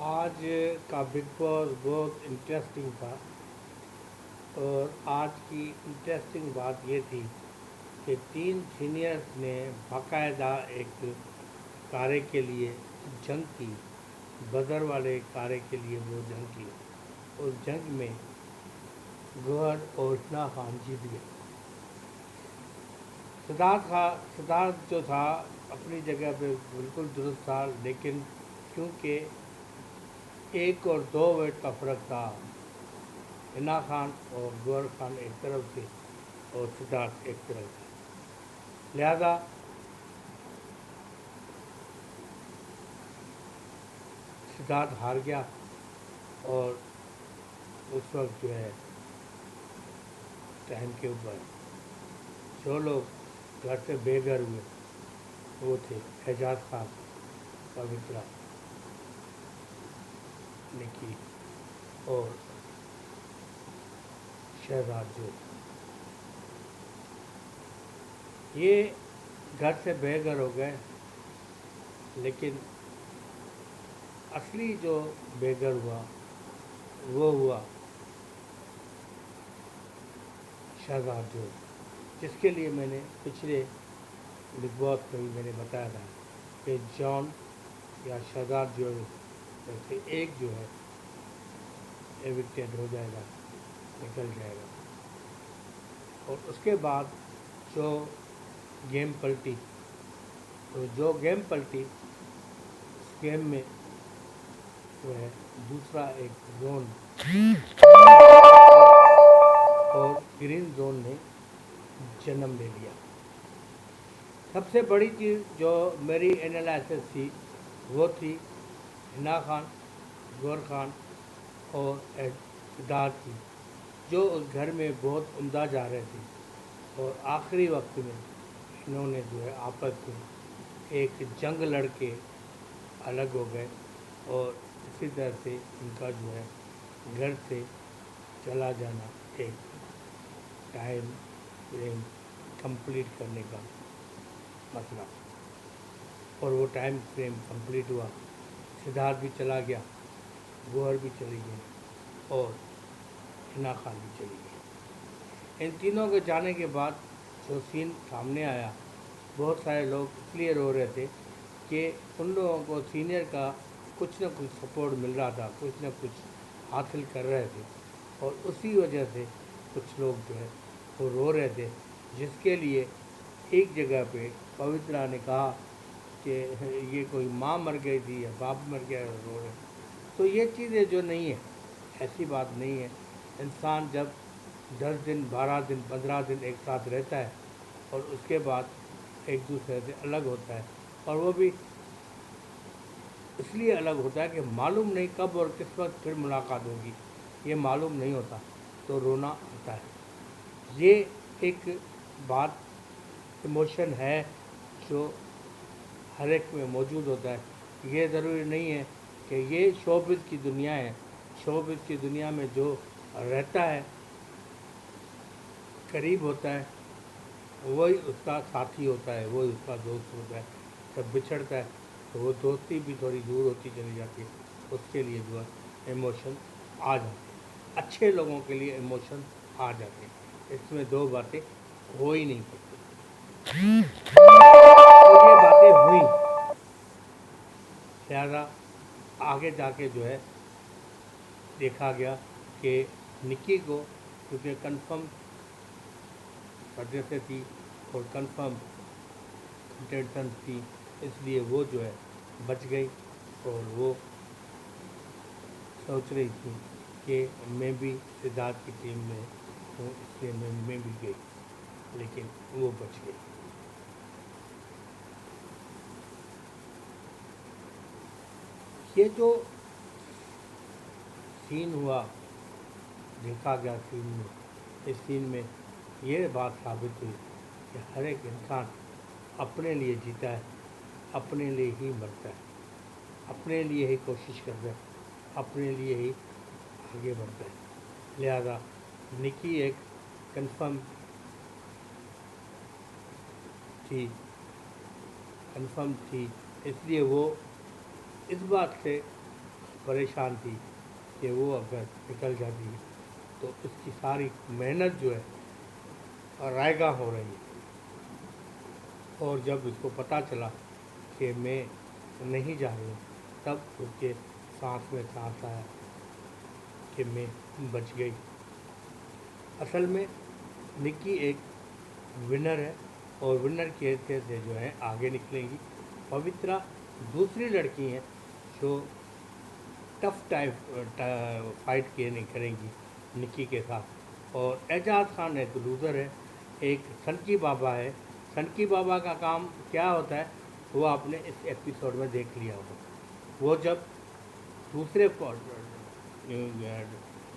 आज का big boss बहुत इंटरेस्टिंग था। और आज की इंटरेस्टिंग बात ये थी कि 3 सीनियर्स ने बाकायदा एक कार्य के लिए जंग की। बदर वाले कार्य के लिए वो जंग की। उस जंग में गौहर और हिना खान जीत गए। सिद्धार्थ जो था अपनी जगह पे बिल्कुल दुरुस्त था, लेकिन क्योंकि 1 और 2 वोट का फ़र्क था, हिना खान और गौहर खान एक तरफ थे और सिद्धार्थ एक तरफ था। लिहाजा सिद्धार्थ हार गया। और उस वक्त जो है टाइम के ऊपर जो लोग घर से बेघर हुए वो थे एजाज खान, पवित्रा, निकी और शहजाद। जो ये घर से बेघर हो गए, लेकिन असली जो बेघर हुआ वो हुआ शहजाद, जो जिसके लिए मैंने पिछले बिग बॉस में भी मैंने बताया था कि जॉन या शहजाद जो में से एक जो है एविक्टेड हो जाएगा, निकल जाएगा। और उसके बाद जो गेम पलटी, तो जो गेम पलटी उस गेम में जो है दूसरा एक जोन और ग्रीन जोन ने जन्म ले लिया। सबसे बड़ी चीज़ जो मेरी एनालिसिस थी वो थी हिना खान, गौर खान और सिद्धार्थ की, जो उस घर में बहुत उम्दा जा रहे थे और आखिरी वक्त में इन्होंने जो है आपस में एक जंग लड़के अलग हो गए। और इसी तरह से इनका जो है घर से चला जाना एक टाइम फ्रेम कंप्लीट करने का मसला। और वो टाइम फ्रेम कंप्लीट हुआ। सिद्धार्थ भी चला गया, गौहर भी चली गई और हिना खान भी चली गई। इन तीनों के जाने के बाद जो सीन सामने आया, बहुत सारे लोग इसलिए रो रहे थे कि उन लोगों को सीनियर का कुछ न कुछ सपोर्ट मिल रहा था, कुछ न कुछ हासिल कर रहे थे। और उसी वजह से कुछ लोग जो है वो रो रहे थे, जिसके लिए एक जगह पे पवित्रा ने कहा कि ये कोई माँ मर गई थी या बाप मर गया, रो रहे। तो ये चीज़ें जो नहीं है, ऐसी बात नहीं है। इंसान जब 10 दिन, 12 दिन, 15 दिन एक साथ रहता है और उसके बाद एक दूसरे से अलग होता है, और वो भी इसलिए अलग होता है कि मालूम नहीं कब और किस वक्त फिर मुलाकात होगी, ये मालूम नहीं होता, तो रोना आता है। ये एक बात, इमोशन है जो हर एक में मौजूद होता है। ये ज़रूरी नहीं है कि ये शोबिज़ की दुनिया है। शोबिज़ की दुनिया में जो रहता है, करीब होता है, वही उसका साथी होता है, वही उसका दोस्त होता है। जब बिछड़ता है तो वो दोस्ती भी थोड़ी दूर होती चली जाती है। उसके लिए जो है इमोशन आ जाते हैं। अच्छे लोगों के लिए इमोशन आ जाते हैं। इसमें दो बातें हो ही नहीं सकती। तो ये बातें हुई, लिहाजा आगे जाके जो है देखा गया कि निक्की को, क्योंकि कंफर्म सदस्य थी और कंफर्म कंटेंशन थी, इसलिए वो जो है बच गई। और वो सोच रही थी कि मैं भी सिद्धार्थ की टीम में हूँ, इसलिए मैं भी गई, लेकिन वो बच गई। ये जो सीन हुआ, देखा गया सीन में, इस सीन में ये बात साबित हुई कि हर एक इंसान अपने लिए जीता है, अपने लिए ही मरता है, अपने लिए ही कोशिश करता है, अपने लिए ही आगे बढ़ता है। लिहाजा निकी एक कंफर्म थी, कंफर्म थी, इसलिए वो इस बात से परेशान थी कि वो अगर निकल जाती है तो उसकी सारी मेहनत जो है रायगा हो रही है। और जब उसको पता चला कि मैं नहीं जा रही हूँ, तब उसके सांस में सांस आया कि मैं बच गई। असल में निक्की एक विनर है और विनर की हैसियत से जो है आगे निकलेंगी। पवित्रा दूसरी लड़की हैं जो टफ फाइट किए नहीं करेंगी निक्की के साथ। और एजाज खान एक लूज़र है, एक सनकी बाबा है। सनकी बाबा का काम क्या होता है वो आपने इस एपिसोड में देख लिया होगा। वो जब दूसरे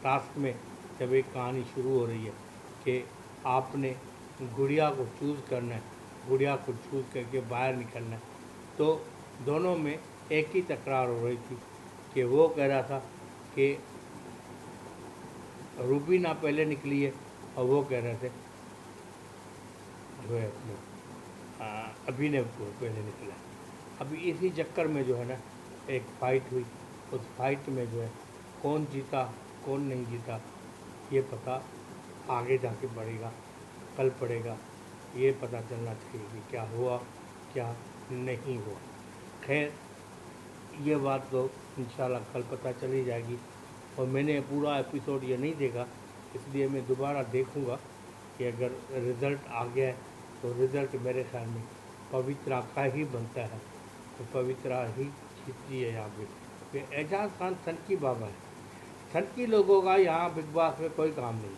टास्क में जब एक कहानी शुरू हो रही है कि आपने गुड़िया को चूज़ करना है, गुड़िया को चूज़ करके बाहर निकलना है, तो दोनों में एक ही तकरार हो रही थी कि वो कह रहा था कि रूबीना पहले निकली है और वो कह रहे थे जो है अपने अभिनव को पहले निकला है। अभी इसी चक्कर में जो है ना एक फ़ाइट हुई। उस फाइट में जो है कौन जीता कौन नहीं जीता ये पता आगे जाके पड़ेगा, कल पड़ेगा। ये पता चलना चाहिए कि क्या हुआ क्या नहीं हुआ। खैर ये बात तो इंशाल्लाह कल पता चली जाएगी। और मैंने पूरा एपिसोड ये नहीं देखा, इसलिए मैं दोबारा देखूँगा कि अगर रिज़ल्ट आ गया है तो रिज़ल्ट मेरे ख्याल में पवित्रा का ही बनता है, तो पवित्रा ही जीतती है यहाँ पे। फिर एजाज खान सनकी बाबा है। सनकी लोगों का यहाँ बिग बॉस में कोई काम नहीं।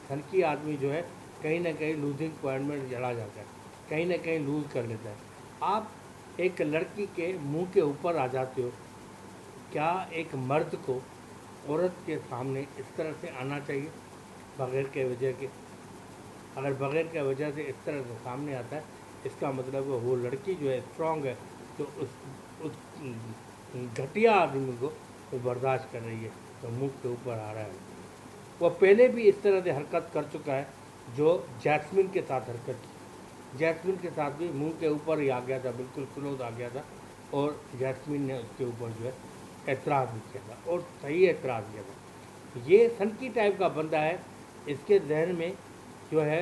सनकी आदमी जो है कहीं ना कहीं लूजिंग पॉइंट में चला जाता है, कहीं ना कहीं लूज़ कर लेता है। आप एक लड़की के मुंह के ऊपर आ जाते हो। क्या एक मर्द को औरत के सामने इस तरह से आना चाहिए बगैर के वजह के? अगर बगैर के वजह से इस तरह से सामने आता है, इसका मतलब है वो लड़की जो है स्ट्रांग है, तो उस घटिया आदमी को वो बर्दाश्त कर रही है तो मुंह के ऊपर आ रहा है। वो पहले भी इस तरह से हरकत कर चुका है जो जैस्मिन के साथ हरकत की। जैस्मिन के साथ भी मुंह के ऊपर ही आ गया था, बिल्कुल क्लोज आ गया था और जैस्मिन ने उसके ऊपर जो है एतराज़ भी किया था और सही एतराज़ किया था। ये सनकी टाइप का बंदा है, इसके जहन में जो है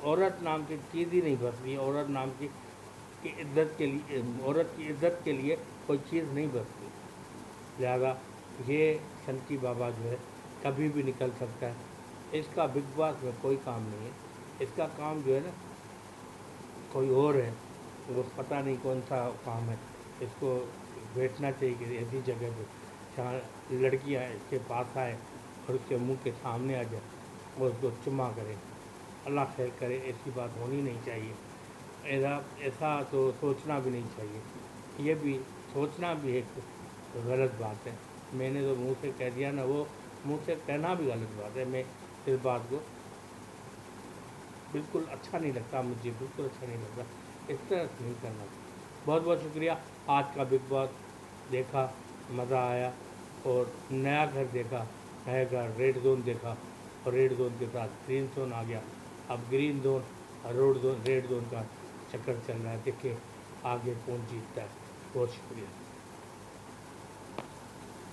औरत नाम की चीज़ ही नहीं बसती। औरत नाम की इज्जत के लिए, औरत की इज्जत के लिए कोई चीज़ नहीं बसती। लिहाजा ये सनकी बाबा जो है कभी भी निकल सकता है। इसका बिग बॉस में कोई काम नहीं है। इसका काम जो है ना कोई और है, वो पता नहीं कौन सा काम है। इसको बैठना चाहिए कि ऐसी जगह पे जहाँ लड़कियाँ इसके पास आए और उसके मुंह के सामने आ जाए और उसको चुम्मा करे। अल्लाह खैर करे, ऐसी बात होनी नहीं चाहिए। ऐसा ऐसा तो सोचना भी नहीं चाहिए। ये भी सोचना भी एक गलत बात है। मैंने तो मुंह से कह दिया ना, वो मुंह से कहना भी गलत बात है। मैं इस बात को बिल्कुल अच्छा नहीं लगता, मुझे बिल्कुल अच्छा नहीं लगता। इस तरह से नहीं करना। बहुत बहुत शुक्रिया। आज का बिग बॉस देखा, मज़ा आया और नया घर देखा, नया घर रेड जोन देखा और रेड जोन के साथ ग्रीन जोन आ गया। अब ग्रीन जोन और रेड जोन का चक्कर चल रहा है। देखिए आगे कौन जीतता है। बहुत शुक्रिया।